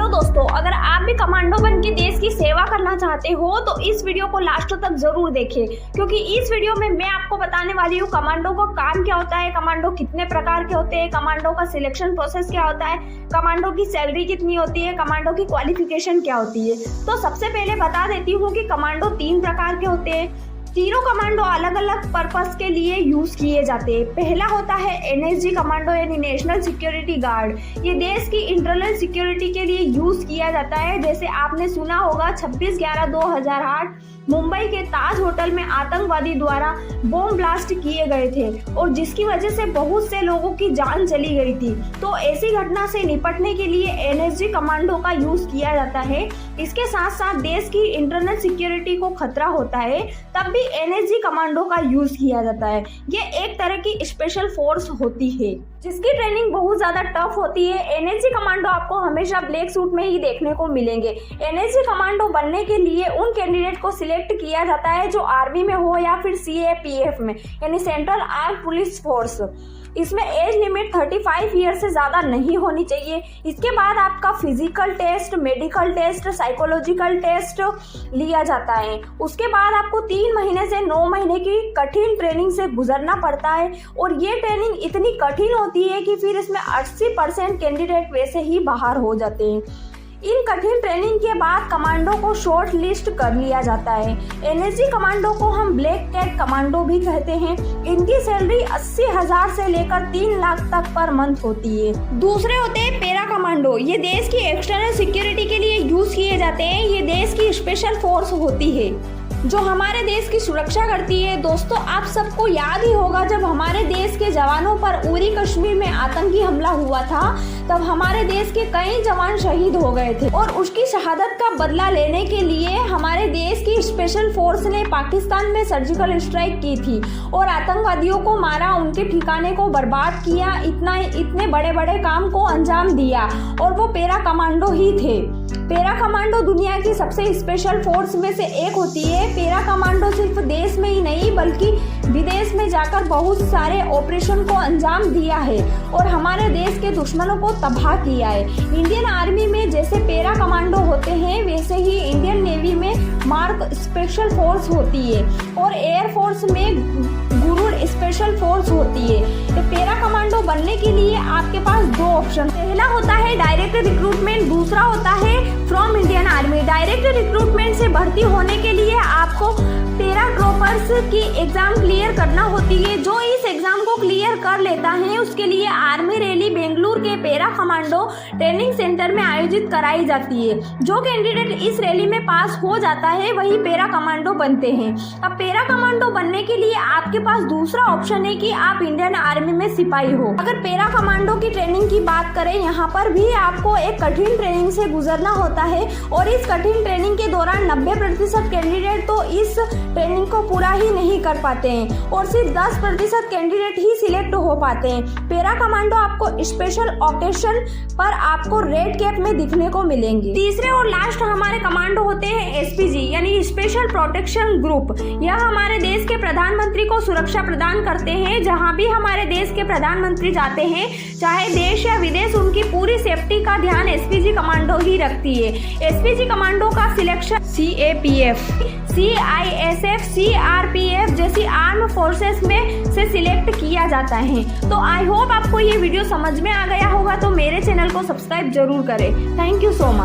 Hello दोस्तों, अगर आप भी कमांडो बन के देश की सेवा करना चाहते हो तो इस वीडियो को लास्ट तक जरूर देखें, क्योंकि इस वीडियो में मैं आपको बताने वाली हूँ कमांडो का काम क्या होता है, कमांडो कितने प्रकार के होते हैं, कमांडो का सिलेक्शन प्रोसेस क्या होता है, कमांडो की सैलरी कितनी होती है, कमांडो की क्वालिफिकेशन क्या होती है। तो सबसे पहले बता देती हूँ कि कमांडो 3 प्रकार के होते हैं। तीनों कमांडो अलग अलग पर्पस के लिए यूज किए जाते हैं। पहला होता है एनएसजी कमांडो यानी नेशनल सिक्योरिटी गार्ड। ये देश की इंटरनल सिक्योरिटी के लिए यूज किया जाता है। जैसे आपने सुना होगा 26/11/2008 मुंबई के ताज होटल में आतंकवादी द्वारा बॉम्ब ब्लास्ट किए गए थे और जिसकी वजह से बहुत से लोगों की जान चली गई थी। तो ऐसी घटना से निपटने के लिए एनएसजी कमांडो का यूज किया जाता है। इसके साथ साथ देश की इंटरनल सिक्योरिटी को खतरा होता है तब भी एनएसजी कमांडो का यूज किया जाता है। ये एक तरह की स्पेशल फोर्स होती है जिसकी ट्रेनिंग बहुत ज्यादा टफ होती है। एनएसजी कमांडो आपको हमेशा ब्लैक सूट में ही देखने को मिलेंगे। एनएसजी कमांडो बनने के लिए उन कैंडिडेट को सिलेक्ट किया जाता है जो आर्मी में हो या फिर सीएपीएफ में यानी सेंट्रल आर्म पुलिस फोर्स। इसमें एज लिमिट 35 ईयर से ज़्यादा नहीं होनी चाहिए। इसके बाद आपका physical test, medical test, psychological test लिया जाता है। उसके बाद आपको 3 महीने से 9 महीने की कठिन ट्रेनिंग से गुजरना पड़ता है और ये ट्रेनिंग इतनी कठिन होती है कि फिर इसमें 80% कैंडिडेट वैसे ही बाहर हो जाते हैं। इन कठिन ट्रेनिंग के बाद कमांडो को शॉर्ट लिस्ट कर लिया जाता है। एनएसजी कमांडो को हम ब्लैक कैट कमांडो भी कहते हैं। इनकी सैलरी 80,000 से लेकर 3 लाख तक पर मंथ होती है। दूसरे होते हैं पैरा कमांडो। ये देश की एक्सटर्नल सिक्योरिटी के लिए यूज किए जाते हैं। ये देश की स्पेशल फोर्स होती है जो हमारे देश की सुरक्षा करती है। दोस्तों, आप सबको याद ही होगा जब हमारे देश के जवानों पर उरी कश्मीर में आतंकी हमला हुआ था तब हमारे देश के कई जवान शहीद हो गए थे और उसकी शहादत का बदला लेने के लिए हमारे देश की स्पेशल फोर्स ने पाकिस्तान में सर्जिकल स्ट्राइक की थी और आतंकवादियों को मारा, उनके ठिकाने को बर्बाद किया, इतने बड़े बड़े काम को अंजाम दिया और वो पैरा कमांडो ही थे। पैरा कमांडो दुनिया की सबसे स्पेशल फोर्स में से एक होती है। पैरा कमांडो सिर्फ देश में ही नहीं बल्कि विदेश में जाकर बहुत सारे ऑपरेशन को अंजाम दिया है और हमारे देश के दुश्मनों को तबाह किया है। इंडियन आर्मी में जैसे पैरा कमांडो होते हैं वैसे ही इंडियन नेवी में मार्क स्पेशल फोर्स होती है और एयर फोर्स में गुरुड़ स्पेशल फोर्स होती है। पैरा कमांडो बनने के लिए आपके पास 2 ऑप्शन। पहला होता है डायरेक्ट रिक्रूटमेंट, दूसरा होता है from Indian army. Direct recruitment से भर्ती होने के लिए आपको पैराट्रूपर्स की एग्जाम क्लियर करना होती है। जो इस एग्जाम को क्लियर कर लेता है उसके लिए आर्मी रैली बेंगलुरु के पैरा कमांडो ट्रेनिंग सेंटर में आयोजित कराई जाती है। जो कैंडिडेट इस रैली में पास हो जाता है वही पैरा कमांडो बनते हैं। अब पैरा कमांडो बनने के लिए आपके पास दूसरा ऑप्शन है कि आप इंडियन आर्मी में सिपाही हो। अगर पैरा कमांडो की ट्रेनिंग की बात करें, यहाँ पर भी आपको एक कठिन ट्रेनिंग से गुजरना होता है और इस कठिन ट्रेनिंग के दौरान 90% कैंडिडेट तो इस ट्रेनिंग को पूरा ही नहीं कर पाते हैं और सिर्फ 10% कैंडिडेट ही सिलेक्ट हो पाते हैं। पैरा कमांडो आपको स्पेशल ओकेशन पर आपको रेड कैप में दिखने को मिलेंगे। तीसरे और लास्ट हमारे कमांडो होते हैं एसपीजी यानी स्पेशल प्रोटेक्शन ग्रुप। यह हमारे देश के प्रधानमंत्री को सुरक्षा प्रदान करते हैं। जहां भी हमारे देश के प्रधानमंत्री जाते हैं, चाहे देश या विदेश, उनकी पूरी सेफ्टी का ध्यान एसपीजी कमांडो ही रखती है। एसपीजी कमांडो का सिलेक्शन सीएपीएफ, सीआईएसएफ, सीआरपीएफ जैसी आर्म फोर्सेस में से सिलेक्ट किया जाता है। तो आई होप आपको ये वीडियो समझ में आ गया होगा। तो मेरे चैनल को सब्सक्राइब जरूर करें। Thank you so much.